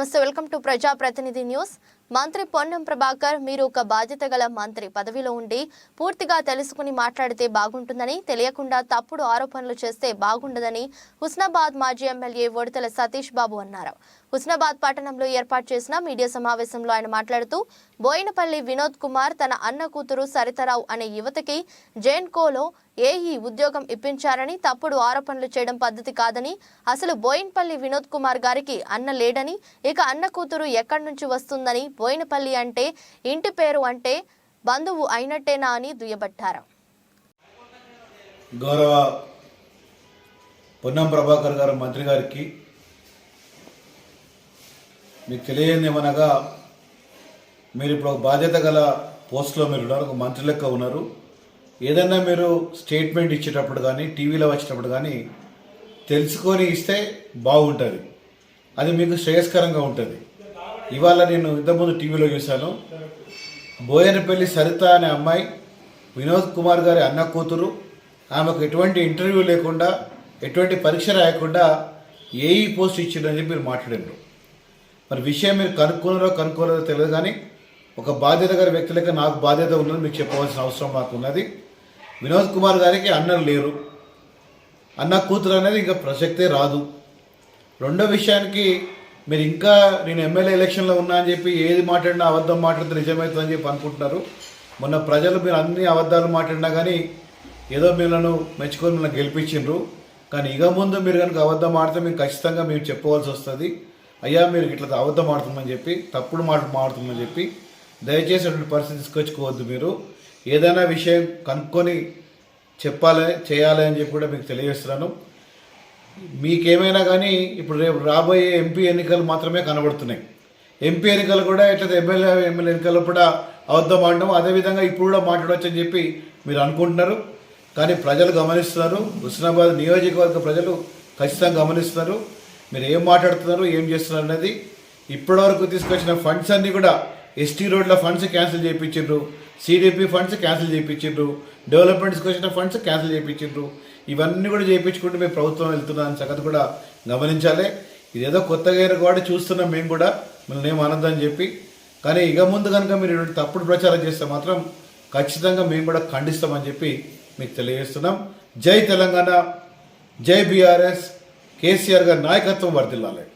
నమస్తే welcome to ప్రజా ప్రతినిధి న్యూస్। మంత్రి పొన్నం ప్రభాకర్ మీరు ఒక బాధ్యత గల మంత్రి పదవిలో ఉండి పూర్తిగా తెలుసుకుని మాట్లాడితే బాగుంటుందని, తెలియకుండా తప్పుడు ఆరోపణలు చేస్తే బాగుండదని హుస్నాబాద్ మాజీ ఎమ్మెల్యే వడతల సతీష్ బాబు అన్నారు। హుస్నాబాద్ పట్టణంలో ఏర్పాటు చేసిన మీడియా సమావేశంలో ఆయన మాట్లాడుతూ బోయినపల్లి వినోద్ కుమార్ తన అన్న కూతురు సరితరావు అనే యువతకి జెన్కోలో ఏఈ ఉద్యోగం ఇప్పించారని, తప్పుడు ఆరోపణలు చేయడం పద్ధతి కాదని, అసలు బోయినపల్లి వినోద్ కుమార్ గారికి అన్న లేడని, ఇక అన్న కూతురు ఎక్కడి నుంచి వస్తుందని, బోయినపల్లి అంటే ఇంటి పేరు అంటే బంధువు అయినట్టేనా అని దుయ్యబట్టారు। గౌరవ పొన్నం ప్రభాకర్ గారు మంత్రి గారికి మీకు తెలియనిదేమనగా, మీరు ఇప్పుడు బాధ్యత గల పోస్టులో మీరు ఉన్నారు, ఒక మంత్రి లెక్క ఉన్నారు। ఏదన్నా మీరు స్టేట్మెంట్ ఇచ్చేటప్పుడు కానీ టీవీలో వచ్చేటప్పుడు కానీ తెలుసుకొని ఇస్తే బాగుంటుంది, అది మీకు శ్రేయస్కరంగా ఉంటుంది। ఇవాళ నేను ఇంతకుముందు టీవీలో చూశాను, బోయనపల్లి సరిత అనే అమ్మాయి వినోద్ కుమార్ గారి అన్న కూతురు, ఆమెకు ఎటువంటి ఇంటర్వ్యూ లేకుండా ఎటువంటి పరీక్ష రాయకుండా ఏఈ పోస్ట్ ఇచ్చిందని చెప్పి మీరు మాట్లాడారు। మరి విషయం మీరు కనుక్కోలేదో తెలియదు, కానీ ఒక బాధ్యత గారి వ్యక్తులకి నాకు బాధ్యత ఉన్నది, మీకు చెప్పవలసిన అవసరం నాకు ఉన్నది। వినోద్ కుమార్ గారికి అన్నలు లేరు, అన్న కూతురు అనేది ఇంకా ప్రసక్తే రాదు। రెండో విషయానికి మీరు ఇంకా నేను ఎమ్మెల్యే ఎలక్షన్లో ఉన్నా అని చెప్పి ఏది మాట్లాడినా అబద్ధం మాట్లాడితే నిజమవుతుందని చెప్పి అనుకుంటున్నారు। మొన్న ప్రజలు మీరు అన్ని అబద్ధాలు మాట్లాడినా కానీ ఏదో మీలను మెచ్చుకొని మిమ్మల్ని గెలిపించిండ్రు, కానీ ఇక ముందు మీరు కనుక అబద్ధం ఆడితే మేము ఖచ్చితంగా మీరు చెప్పవలసి వస్తుంది, అయ్యా మీరు ఇట్లా అబద్ధం ఆడుతుందని చెప్పి, తప్పుడు మాడుతుందని చెప్పి దయచేసి అటువంటి పరిస్థితి తీసుకొచ్చుకోవద్దు। మీరు ఏదైనా విషయం కనుక్కొని చేయాలి అని చెప్పి కూడా మీకు తెలియజేస్తున్నాను। మీకేమైనా కానీ ఇప్పుడు రేపు రాబోయే ఎంపీ ఎన్నికలు మాత్రమే కనబడుతున్నాయి, ఎంపీ ఎన్నికలు కూడా ఎట్లయితే ఎమ్మెల్యే ఎన్నికల్లో కూడా అబద్ధం ఆడడం, అదేవిధంగా ఇప్పుడు కూడా మాట్లాడవచ్చు అని చెప్పి మీరు అనుకుంటున్నారు, కానీ ప్రజలు గమనిస్తున్నారు, హుస్నాబాద్ నియోజకవర్గ ప్రజలు ఖచ్చితంగా గమనిస్తున్నారు మీరు ఏం మాట్లాడుతున్నారు, ఏం చేస్తున్నారు అనేది। ఇప్పటివరకు తీసుకొచ్చిన ఫండ్స్ అన్నీ కూడా ఎస్టీ రోడ్ల ఫండ్స్ క్యాన్సిల్ చేయించారు, సిడిపి ఫండ్స్ క్యాన్సిల్ చేయించారు, డెవలప్మెంట్స్కి వచ్చిన ఫండ్స్ క్యాన్సిల్ చేయించారు, ఇవన్నీ కూడా చేయించుకుంటూ మేము ప్రభుత్వం వెళ్తున్నామని సంగతి కూడా గమనించాలి। ఇదేదో కొత్తగా అయిన కూడా చూస్తున్నాం మేము కూడా, మిమ్మల్ని ఏం అనొద్దని చెప్పి, కానీ ఇక ముందు కనుక మీరు తప్పుడు ప్రచారం చేస్తే మాత్రం ఖచ్చితంగా మేము కూడా ఖండిస్తామని చెప్పి మీకు తెలియజేస్తున్నాం। జై తెలంగాణ, జై బీఆర్ఎస్, కేసీఆర్ గారి నాయకత్వం వర్ధిల్లాలి।